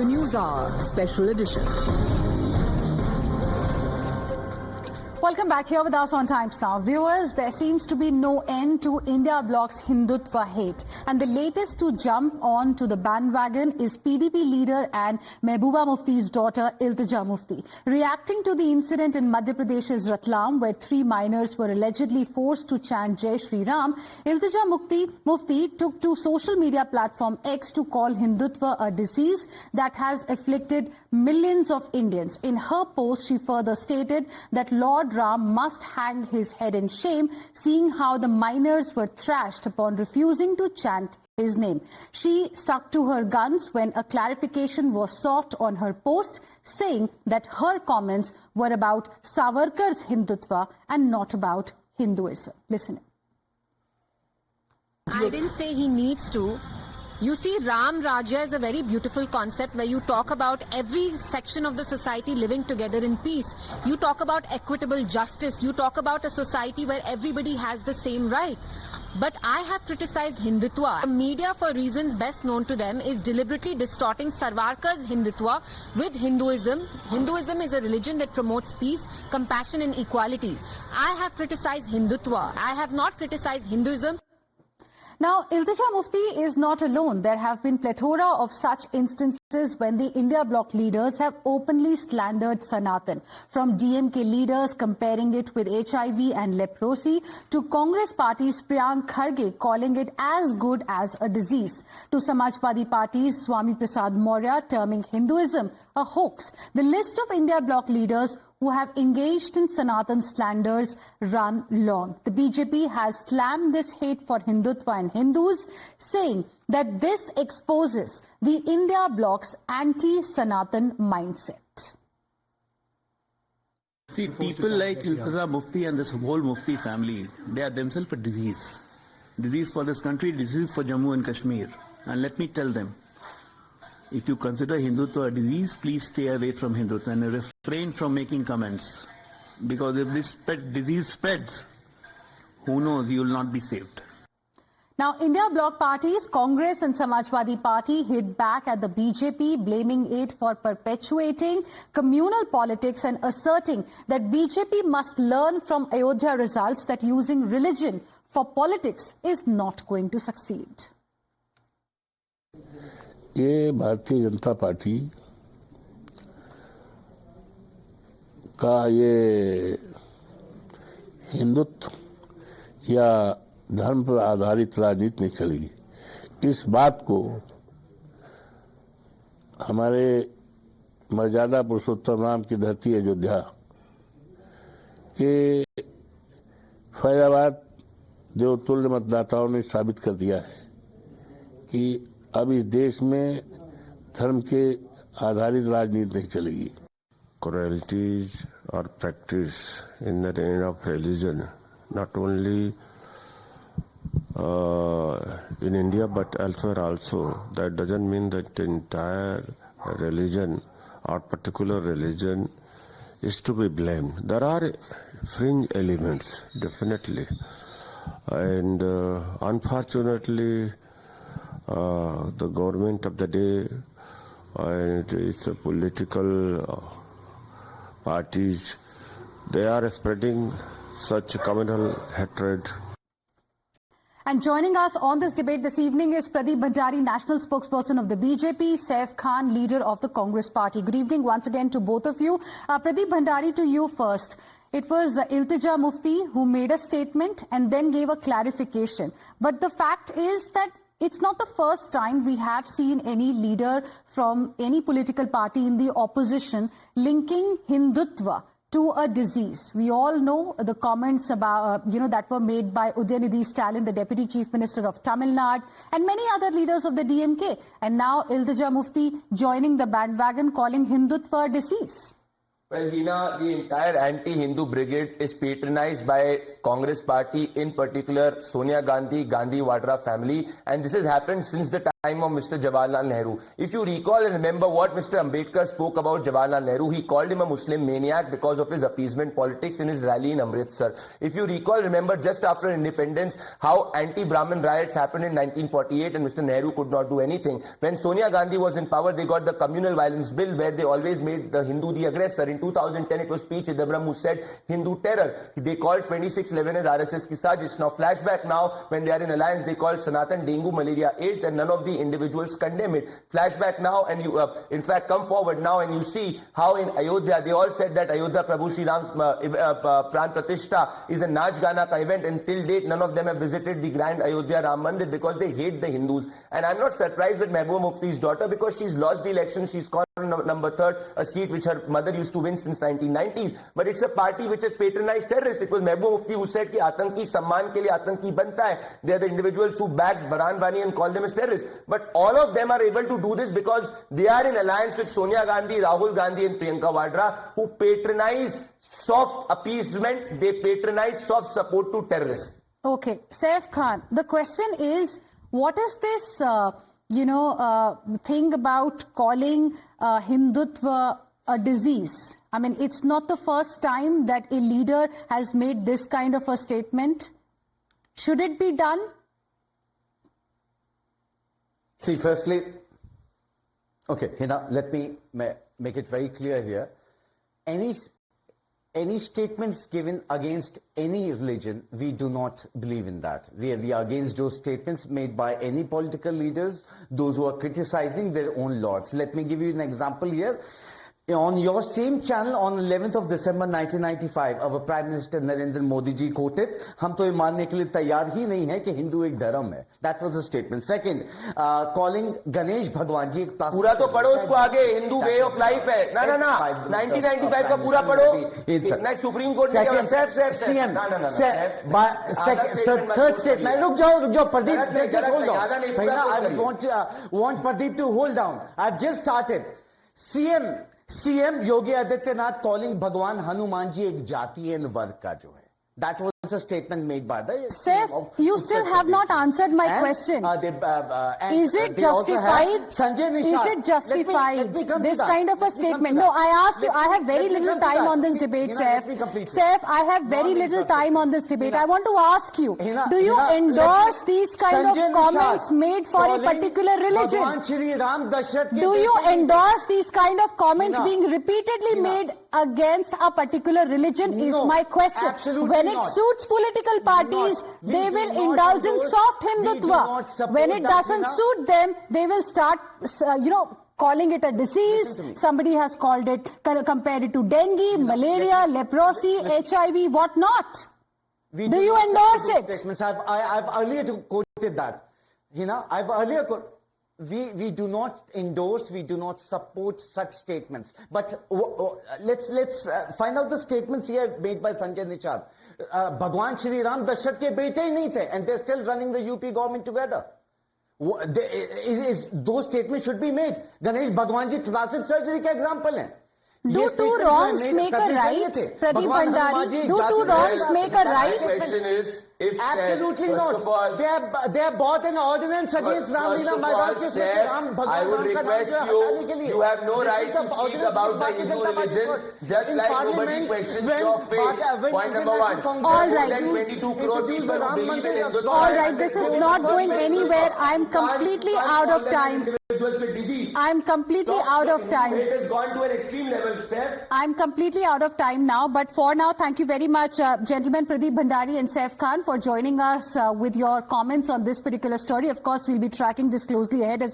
The News Hour Special Edition. Welcome back here with us on Times Now. Viewers, there seems to be no end to India Bloc's Hindutva hate. And the latest to jump on to the bandwagon is PDP leader and Mehbooba Mufti's daughter, Iltija Mufti. Reacting to the incident in Madhya Pradesh's Ratlam, where 3 minors were allegedly forced to chant Jai Shri Ram, Iltija Mufti took to social media platform X to call Hindutva a disease that has afflicted millions of Indians. In her post, she further stated that Lord Ram must hang his head in shame, seeing how the minors were thrashed upon refusing to chant his name. She stuck to her guns when a clarification was sought on her post, saying that her comments were about Savarkar's Hindutva and not about Hinduism. Listen. I didn't say he needs to. You see, Ram Rajya is a very beautiful concept where you talk about every section of the society living together in peace. You talk about equitable justice. You talk about a society where everybody has the same right. But I have criticized Hindutva. The media, for reasons best known to them, is deliberately distorting Savarkar's Hindutva with Hinduism. Hinduism is a religion that promotes peace, compassion and equality. I have criticized Hindutva. I have not criticized Hinduism. Now, Iltija Mufti is not alone. There have been plethora of such instances when the India Bloc leaders have openly slandered Sanatan. From DMK leaders comparing it with HIV and leprosy, to Congress Party's Priyank Kharge calling it as good as a disease, to Samajwadi Party's Swami Prasad Maurya terming Hinduism a hoax. The list of India Bloc leaders who have engaged in Sanatan slanders run long. The BJP has slammed this hate for Hindutva and Hindus, saying that this exposes the India Bloc's anti-Sanatan mindset. See, people like Iltija Mufti and this whole Mufti family, they are themselves a disease. Disease for this country, disease for Jammu and Kashmir. And let me tell them, if you consider Hindutva a disease, please stay away from Hindutva and refrain from making comments. Because if this disease spreads, who knows, you will not be saved. Now, India Bloc parties, Congress and Samajwadi Party hit back at the BJP, blaming it for perpetuating communal politics and asserting that BJP must learn from Ayodhya results that using religion for politics is not going to succeed. ये Bharatiya Janata party का ये हिंदुत्व या धर्म पर आधारित राजनीति नहीं चलेगी। इस बात को हमारे मर्यादा पुरुषोत्तम राम की धरती अयोध्या के फैजाबाद जो तुल्य मतदाताओं ने साबित कर दिया है कि अब इस देश में धर्म के आधारित राजनीति नहीं चलेगी। Cruelties or practice in the name of religion, not only in India but elsewhere also, that doesn't mean that the entire religion or particular religion is to be blamed. There are fringe elements, definitely, and unfortunately the government of the day and its political parties, they are spreading such communal hatred. And joining us on this debate this evening is Pradeep Bhandari, national spokesperson of the BJP, Saif Khan, leader of the Congress Party. Good evening once again to both of you. Pradeep Bhandari, to you first. It was Iltija Mufti who made a statement and then gave a clarification. But the fact is that it's not the first time we have seen any leader from any political party in the opposition linking Hindutva to a disease. We all know the comments about, that were made by Udayanithi Stalin, the Deputy Chief Minister of Tamil Nadu, and many other leaders of the DMK. And now Iltija Mufti joining the bandwagon, calling Hindutva a disease. Well, Hina, the entire anti-Hindu brigade is patronized by Congress Party, in particular Sonia Gandhi, Gandhi Vadra family, and this has happened since the time time of Mr. Jawaharlal Nehru. If you recall and remember what Mr. Ambedkar spoke about Jawaharlal Nehru, he called him a Muslim maniac because of his appeasement politics in his rally in Amritsar. If you recall, remember just after independence, how anti-Brahmin riots happened in 1948 and Mr. Nehru could not do anything. When Sonia Gandhi was in power, they got the communal violence bill where they always made the Hindu the aggressor. In 2010, it was P. Chidambaram who said Hindu terror. They called 2611 as RSS ki sajish. Now flashback now, when they are in alliance, they called Sanatan dengue, malaria, AIDS, and none of the individuals condemn it. Flashback now, and you in fact come forward now and you see how in Ayodhya they all said that Ayodhya Prabhu Shri Ram's Pran Pratishtha is a Naach Gana ka event, and till date none of them have visited the grand Ayodhya Ram Mandir because they hate the Hindus. And I'm not surprised with Mehbooba Mufti's daughter because she's lost the election. She's gone number 3rd, a seat which her mother used to win since 1990s. But it's a party which has patronized terrorists. It was Mehbooba Mufti who said कि आतंकी सम्मान के लिए आतंकी बनता है. They are the individuals who backed Varan Vani and called them as terrorists. But all of them are able to do this because they are in alliance with Sonia Gandhi, Rahul Gandhi and Priyanka Vadra, who patronize soft appeasement. They patronize soft support to terrorists. Okay, Saif Khan, the question is, what is this, thing about calling Hindutva a disease? I mean, it's not the first time that a leader has made this kind of a statement. Should it be done? See, firstly, okay, Hina, let me make it very clear here. Any statements given against any religion, we do not believe in that. We are against those statements made by any political leaders, those who are criticizing their own lords. Let me give you an example here. On your same channel on 11th of December 1995, our Prime Minister Narendra Modi ji quoted, हम तो ये मानने के लिए तैयार ही नहीं है कि हिंदू एक धर्म है. That was the statement. Second, calling Ganesh Bhagwan ji एक पूरा तो पढ़ो उसको आगे, हिंदू वे ऑफ लाइफ है. ना 1995 का पूरा पढ़ो. नेक्स्ट सुप्रीम कोर्ट ने क्या CM third statement. रुक जाओ Pradeep, hold on. I want Pradeep to hold down. I've just started. CM Yogi Adityanath calling Bhagwan Hanuman ji एक जाति and वर्ग का जो है. That was a statement made by the Saif, you still have not answered my question. Is it justified? Is it justified? This kind of a statement. No, I asked you. I have very little time on this debate, Saif. Saif, I have very little time on this debate. I want to ask you, do you endorse these kind of comments made for a particular religion? Do you endorse these kind of comments being repeatedly made against a particular religion is my question. When it suits political parties, they will indulge in soft Hindutva. When it doesn't suit them, they will start, calling it a disease. Somebody has called it, compared it to dengue, malaria, leprosy, HIV, what not. Do you endorse it? I've earlier quoted that. I've earlier quoted. We do not endorse, we do not support such statements. But let's find out the statements here made by Sanjay Nishad. Bhagwan Shri Ram Dasharat ke bete hi nahi the, and they're still running the UP government together. Those statements should be made. Ganesh Bhagwan ji thoracic surgery ka example hai. Do two wrongs make a right, Pradeep Bhandari? Do two wrongs make a right? My question is, if absolutely not. They have bought an ordinance against Ram Leela Maidan. I would request you have no right to speak about the Hindu religion, just like nobody questions your faith. Point number one. All right. 22 crore people who believe in Hindutva. All right, this is not going anywhere. I'm completely out of time. I'm completely out of time. It has gone to an extreme level, sir. I'm completely out of time now, but for now, thank you very much, gentlemen Pradeep Bhandari and Saif Khan, for joining us with your comments on this particular story. Of course, we'll be tracking this closely ahead as well.